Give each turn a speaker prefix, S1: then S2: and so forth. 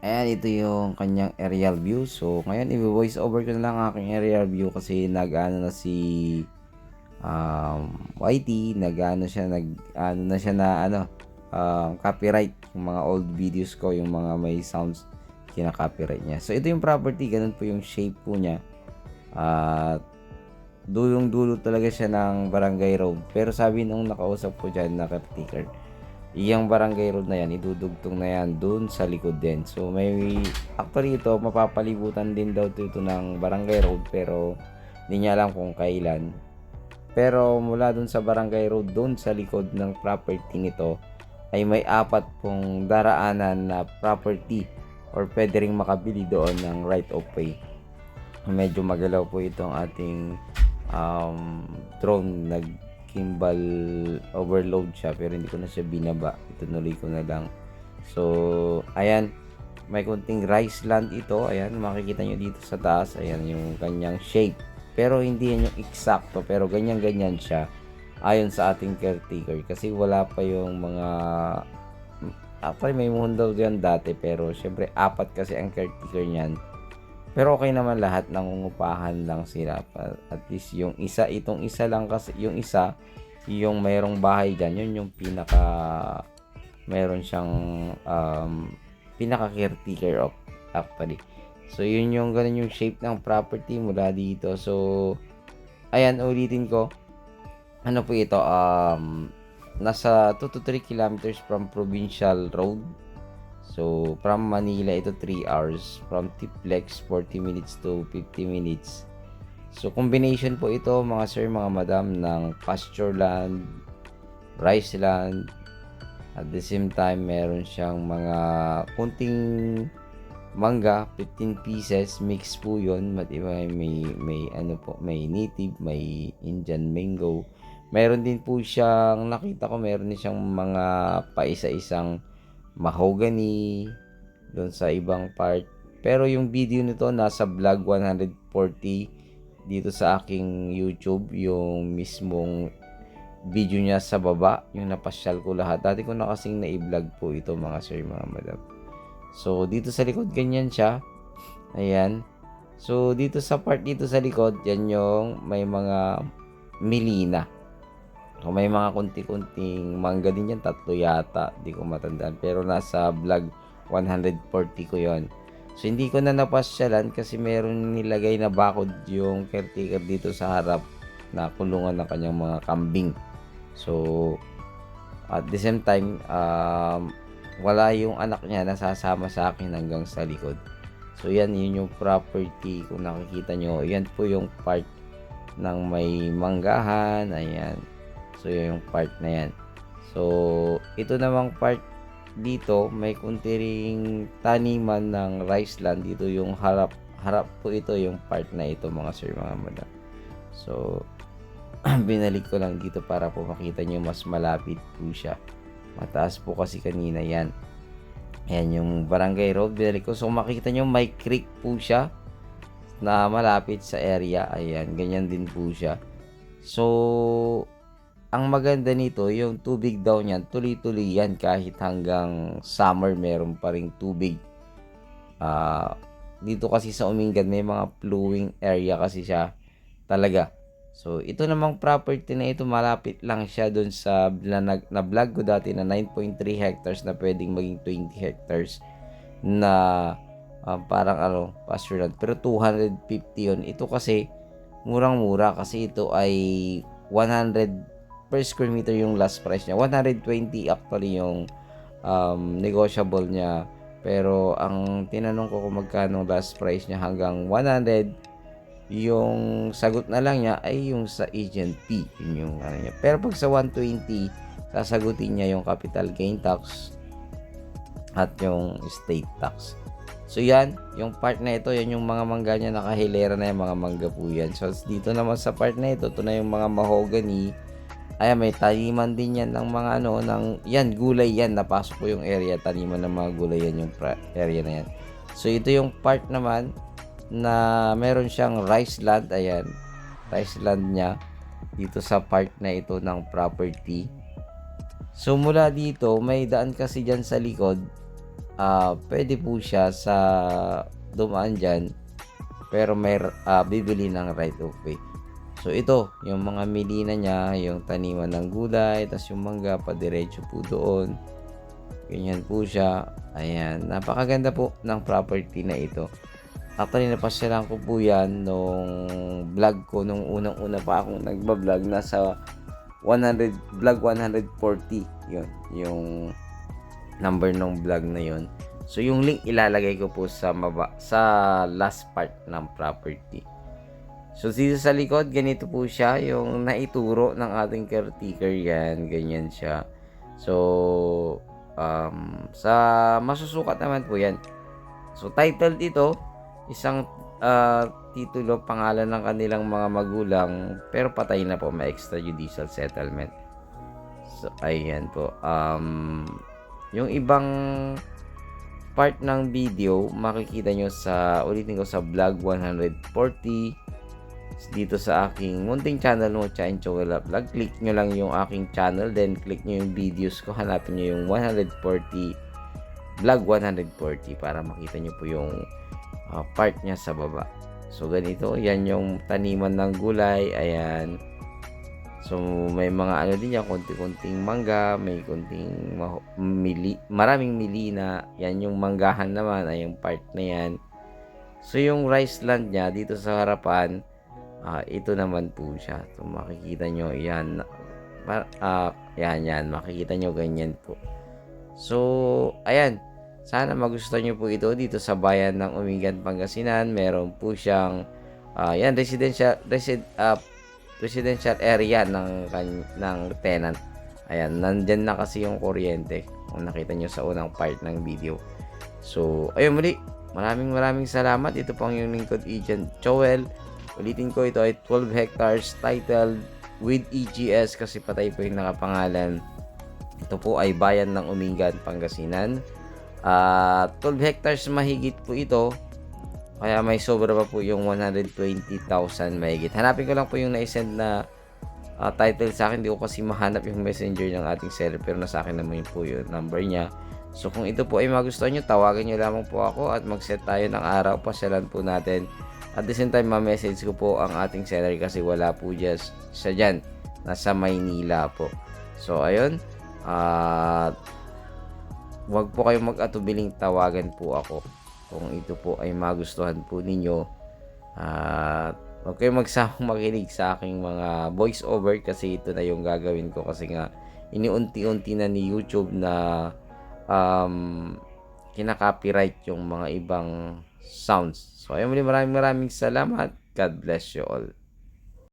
S1: Ayan, ito yung kanyang aerial view. So, ngayon i-voice over ko na lang ang aking aerial view kasi nag-ano na si YT, nag-ano siya, nag-ano na siya na copyright yung mga old videos ko, yung mga may sounds kina-copyright niya. So, ito yung property, ganun po yung shape po niya. At dulong-dulo talaga siya ng barangay road. Pero sabi nung nakausap ko dyan na caretaker, iyang barangay road na yan, idudugtong na yan dun sa likod din. So may, actually ito, mapapalibutan din daw ito ng barangay road pero hindi niya alam kung kailan. Pero mula dun sa barangay road, dun sa likod ng property nito, ay may apat pong daraanan na property or pwede ring makabili doon ng right of way. Medyo magalaw po itong ating drone, nag-gimbal overload siya pero hindi ko na siya binaba, itunuloy ko na lang. So ayan, may kunting rice land ito, ayan makikita nyo dito sa taas, ayan yung kanyang shape pero hindi yan yung eksakto pero ganyan siya ayon sa ating caretaker kasi wala pa yung mga, actually may mundo dyan dati pero syempre apat kasi ang caretaker niyan. Pero okay naman lahat, nangungupahan lang sila. At least yung isa, itong isa lang kasi, yung isa, yung mayroong bahay dyan, yun yung pinaka, mayroon siyang pinaka caretaker of actually. So yun yung ganun yung shape ng property mula dito. So ayan, ulitin ko. Ano po ito? Nasa 2 to 3 kilometers from Provincial Road. So, from Manila, ito 3 hours. From Tiplex, 40 minutes to 50 minutes. So, combination po ito, mga sir, mga madam, ng pasture land, rice land. At the same time, meron siyang mga kunting mangga, 15 pieces. Mix po yun. May native, may Indian mango. Meron din po siyang, nakita ko, meron din siyang mga paisa-isang mahogany doon sa ibang part. Pero yung video nito nasa vlog 140 dito sa aking YouTube, yung mismong video niya sa baba, yung napasyal ko lahat. Dati ko na kasing na-i-vlog po ito mga sir, mga madam. So dito sa likod ganyan siya. Ayan. So dito sa part dito sa likod, yan yung may mga milina. So, may mga kunti-kunting mangga din yan, 3 yata, di ko matandaan. Pero nasa vlog 140 ko yon. So, hindi ko na napasyalan kasi meron nilagay na bakod yung caretaker dito sa harap na kulungan ng kanyang mga kambing. So, at the same time, wala yung anak niya nasasama sa akin hanggang sa likod. So, yun yung property. Kung nakikita nyo, yan po yung part ng may manggahan. Ayan. So, yung part na yan. So, ito namang part dito, may kunti ring taniman ng rice land. Dito yung harap po ito, yung part na ito mga sir, mga madam. So, binalik ko lang dito para po makita nyo mas malapit po siya. Mataas po kasi kanina yan. Ayan yung barangay road, binalik ko. So, makikita nyo may creek po siya na malapit sa area. Ayan, ganyan din po siya. So, ang maganda nito, yung tubig daw niyan, tuloy-tuloy yan kahit hanggang summer meron pa ring tubig. Dito kasi sa Umingan may mga flowing area kasi siya talaga. So, ito namang property na ito, malapit lang siya dun sa na vlog ko dati na 9.3 hectares na pwedeng maging 20 hectares na parang pasture land. Pero 250 yun. Ito kasi murang-mura kasi ito ay 100 per square meter yung last price niya. 120 actually yung negotiable niya. Pero ang tinanong ko kung magkano last price niya hanggang 100, yung sagot na lang niya ay yung sa agent fee. Yun yung ano niya. Pero pag sa 120, sasagutin niya yung capital gain tax at yung estate tax. So yan, yung part na ito, yan yung mga mangga niya, nakahilera na yung mga mangga po yan. So dito naman sa part na ito na yung mga mahogany. Ayan, may taniman din yan ng mga yan, gulay yan. Napasok ko yung area, taniman ng mga gulay yan yung area na yan. So, ito yung part naman na meron siyang rice land. Ayan, rice land niya dito sa part na ito ng property. So, mula dito, may daan kasi dyan sa likod. pwede po siya sa dumaan dyan, pero may bibili ng right of way. So ito, yung mga milina niya, yung taniman ng gulay, tas yung mangga, padiretso po doon. Ganyan po siya. Ayan, napakaganda po ng property na ito. Actually, napasyalan ko po yan nung vlog ko, nung unang-una pa akong nagbablog, nasa 100, vlog 140, yun, yung number ng vlog na yun. So, yung link ilalagay ko po sa last part ng property. So, dito sa likod, ganito po siya, yung naituro ng ating caretaker yan, ganyan siya. So, sa masusukat naman po yan. So, title dito, isang titulo, pangalan ng kanilang mga magulang, pero patay na po, may extrajudicial settlement. So, ayan po. Yung ibang part ng video, makikita nyo sa, ulitin ko, sa vlog 140, dito sa aking munting channel mo, Chain Chowel Vlog. Click nyo lang yung aking channel, then click nyo yung videos ko, hanapin nyo yung 140, vlog 140, para makita nyo po yung part niya sa baba. So ganito, yan yung taniman ng gulay, ayan. So may mga ano din yan, konti-konting mangga, may konting maraming milina, yan yung manggahan naman, ay yung part na yan. So yung rice land niya dito sa harapan, ito naman po siya. So makikita nyo yan, yan, makikita nyo ganyan po. So ayan, sana magustuhan nyo po ito dito sa bayan ng Umingan, Pangasinan. Meron po siyang yan, residential area ng tenant. Ayan, nandyan na kasi yung kuryente, kung nakita nyo sa unang part ng video. So ayun, muli, maraming salamat. Ito po ang yung lingkod, Agent Chowel. Ulitin ko, ito ay 12 hectares titled with EGS kasi patay po yung nakapangalan. Ito po ay bayan ng Umingan, Pangasinan. 12 hectares mahigit po ito, kaya may sobra pa po yung 120,000 mahigit. Hanapin ko lang po yung naisend na title sa akin. Hindi ko kasi mahanap yung messenger ng ating seller, pero nasa akin naman po yung number niya. So kung ito po ay magustuhan nyo, tawagan nyo lamang po ako at mag-set tayo ng araw, pasyalan po natin. At the same time, ma-message ko po ang ating seller kasi wala po siya dyan, nasa Maynila po. So ayun, wag po kayong mag-atubiling, tawagan po ako kung ito po ay magustuhan po ninyo. Huwag kayong magsamang makinig sa aking mga voice over kasi ito na yung gagawin ko, kasi nga iniunti-unti na ni YouTube na kinaka-copyright yung mga ibang sounds. So ayun, maraming salamat. God bless you all.